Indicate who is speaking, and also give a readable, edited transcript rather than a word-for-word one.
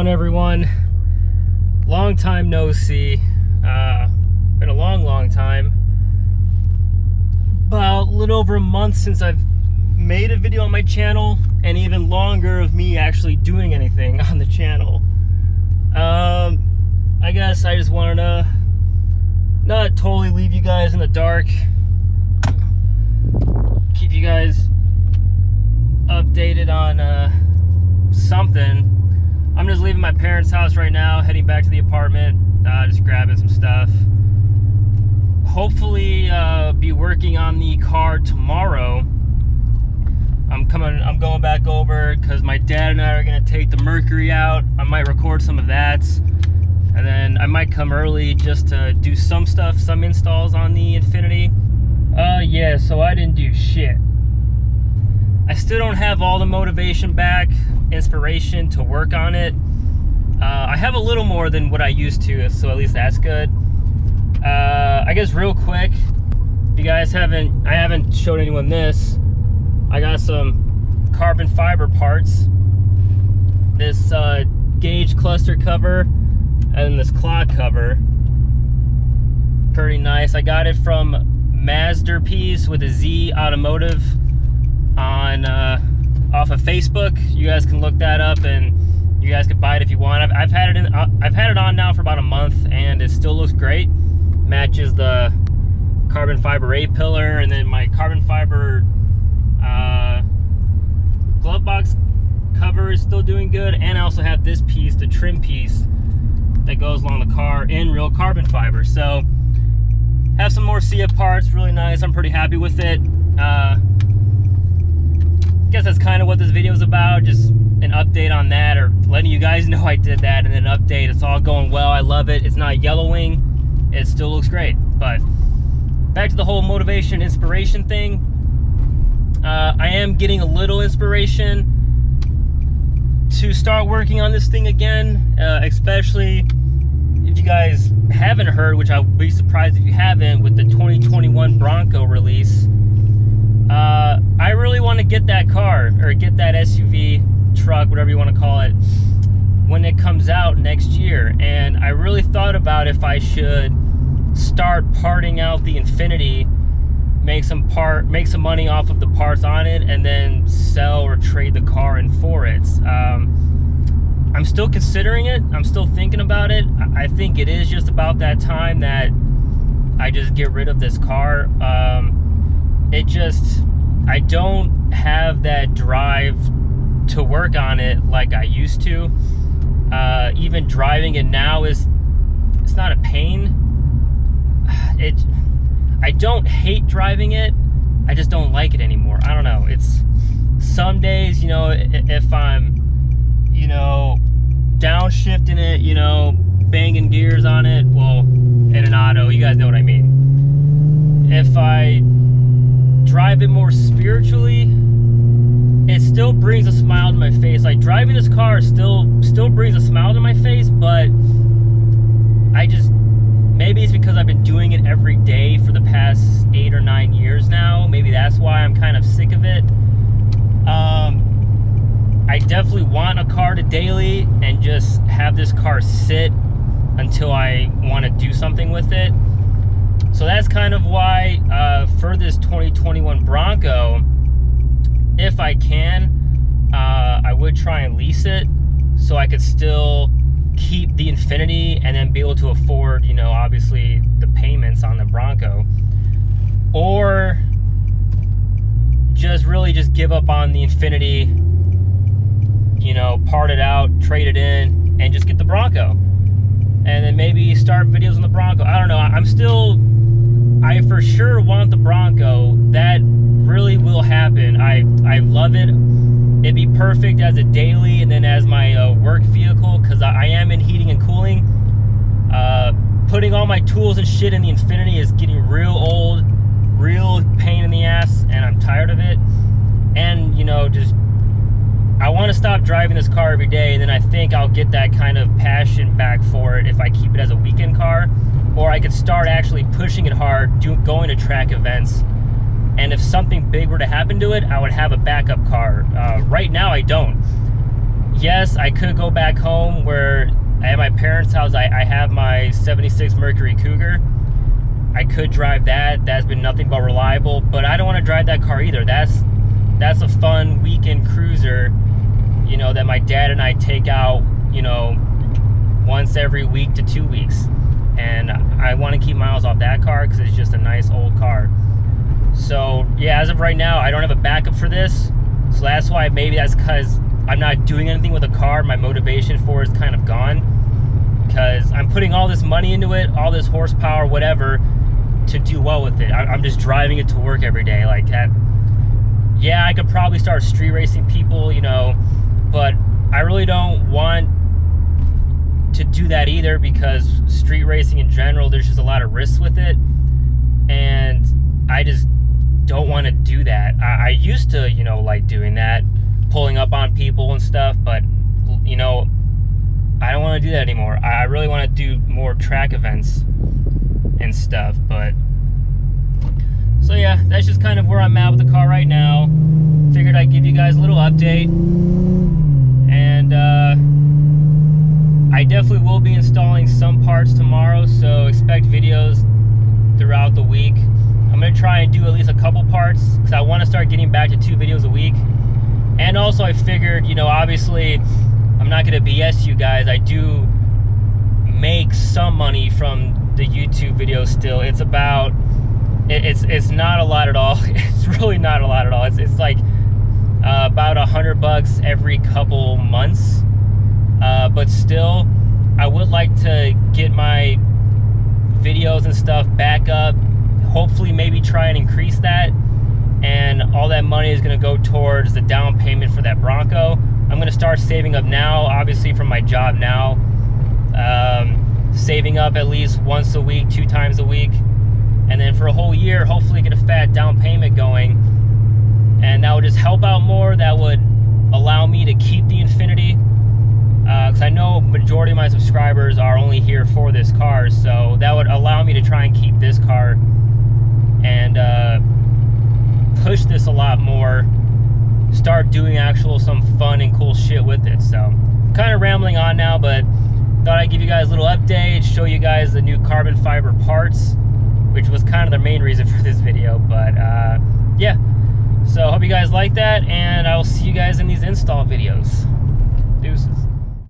Speaker 1: everyone? Long time no see. Been a long time. About a little over a month since I've made a video on my channel, and even longer of me actually doing anything on the channel. I guess I just wanted to not totally leave you guys in the dark. Keep you guys updated on something. I'm just leaving my parents' house right now, heading back to the apartment, just grabbing some stuff. Hopefully be working on the car tomorrow. I'm going back over because my dad and I are gonna take the Mercury out. I might record some of that, and then I might come early just to do some stuff, some installs on the Infiniti. Yeah, so I didn't do shit. I still don't have all the motivation back, inspiration to work on it. I have a little more than what I used to, so at least that's good. I guess real quick, if you guys I haven't showed anyone this. I got some carbon fiber parts. This gauge cluster cover and this clock cover. Pretty nice. I got it from Masterpiece with a Z Automotive on off of Facebook. You guys can look that up and you guys can buy it if you want. I've had it on now for about a month and it still looks great. Matches the carbon fiber A-pillar, and then my carbon fiber glove box cover is still doing good. And I also have this piece, the trim piece that goes along the car in real carbon fiber. So have some more CF parts, really nice. I'm pretty happy with it. Guess that's kind of what this video is about, just an update on that, or letting you guys know I did that, and then an update. It's all going well. I love it. It's not yellowing. It still looks great. But back to the whole motivation, inspiration thing. I am getting a little inspiration to start working on this thing again, especially if you guys haven't heard, which I'll be surprised if you haven't, with the 2021 Bronco release. I really want to get that car, or get that SUV, truck, whatever you want to call it, when it comes out next year. And I really thought about if I should start parting out the Infiniti, make some money off of the parts on it, and then sell or trade the car in for it. I'm still considering it. I'm still thinking about it. I think it is just about that time that I just get rid of this car. I don't have that drive to work on it like I used to. Even driving it now it's not a pain. I don't hate driving it, I just don't like it anymore. I don't know. It's some days, you know, if I'm, you know, downshifting it, you know, banging gears on it, well, in an auto, you guys know what I mean. If I drive it more spiritually, it still brings a smile to my face. Like, driving this car still brings a smile to my face, but maybe it's because I've been doing it every day for the past 8 or 9 years now. Maybe that's why I'm kind of sick of it. I definitely want a car to daily and just have this car sit until I want to do something with it. So that's kind of why for this 2021 Bronco, if I can, I would try and lease it so I could still keep the Infiniti and then be able to afford, you know, obviously the payments on the Bronco, or just really just give up on the Infiniti, you know, part it out, trade it in, and just get the Bronco, and then maybe start videos on the Bronco. I don't know. I for sure want the Bronco. That really will happen. I love it. It'd be perfect as a daily and then as my work vehicle, because I am in heating and cooling. Putting all my tools and shit in the Infiniti is getting real old, real pain in the ass, and I'm tired of it. And, you know, just I want to stop driving this car every day, and then I think I'll get that kind of passion back for it if I keep it as a weekend car, or I could start actually pushing it hard, going to track events. And if something big were to happen to it, I would have a backup car. Right now, I don't. yes, I could go back home where at my parents' house I have my 76 Mercury Cougar. I could drive that. That's been nothing but reliable, but I don't want to drive that car either. That's a fun weekend cruiser, you know, that my dad and I take out, you know, once every week to 2 weeks. And I want to keep miles off that car because it's just a nice old car. So yeah, as of right now, I don't have a backup for this. So that's why, maybe that's because I'm not doing anything with the car. My motivation for it is kind of gone, because I'm putting all this money into it, all this horsepower, whatever, to do well with it. I'm just driving it to work every day like that. Yeah, I could probably start street racing people, you know, but I really don't want to do that either, because street racing in general, there's just a lot of risks with it, and I just don't want to do that. I used to, you know, like doing that, pulling up on people and stuff, but, you know, I don't want to do that anymore. I really want to do more track events and stuff. But so yeah, that's just kind of where I'm at with the car right now. Figured I'd give you guys a little update, and I definitely will be installing some parts tomorrow, so expect videos throughout the week. I'm gonna try and do at least a couple parts, because I want to start getting back to 2 videos a week. And also I figured, you know, obviously I'm not gonna BS you guys, I do make some money from the YouTube videos still. It's about, it's not a lot at all. It's really not a lot at all. It's like about $100 every couple months. But still, I would like to get my videos and stuff back up. Hopefully maybe try and increase that. And all that money is gonna go towards the down payment for that Bronco. I'm gonna start saving up now, obviously from my job now. Saving up at least once a week, 2 times a week. And then for a whole year, hopefully get a fat down payment going. And that would just help out more. That would allow me to keep the Infiniti. Because I know majority of my subscribers are only here for this car. So that would allow me to try and keep this car and push this a lot more. Start doing some fun and cool shit with it. So I'm kind of rambling on now, but thought I'd give you guys a little update, show you guys the new carbon fiber parts, which was kind of the main reason for this video. But yeah, so hope you guys like that, and I will see you guys in these install videos. Deuces.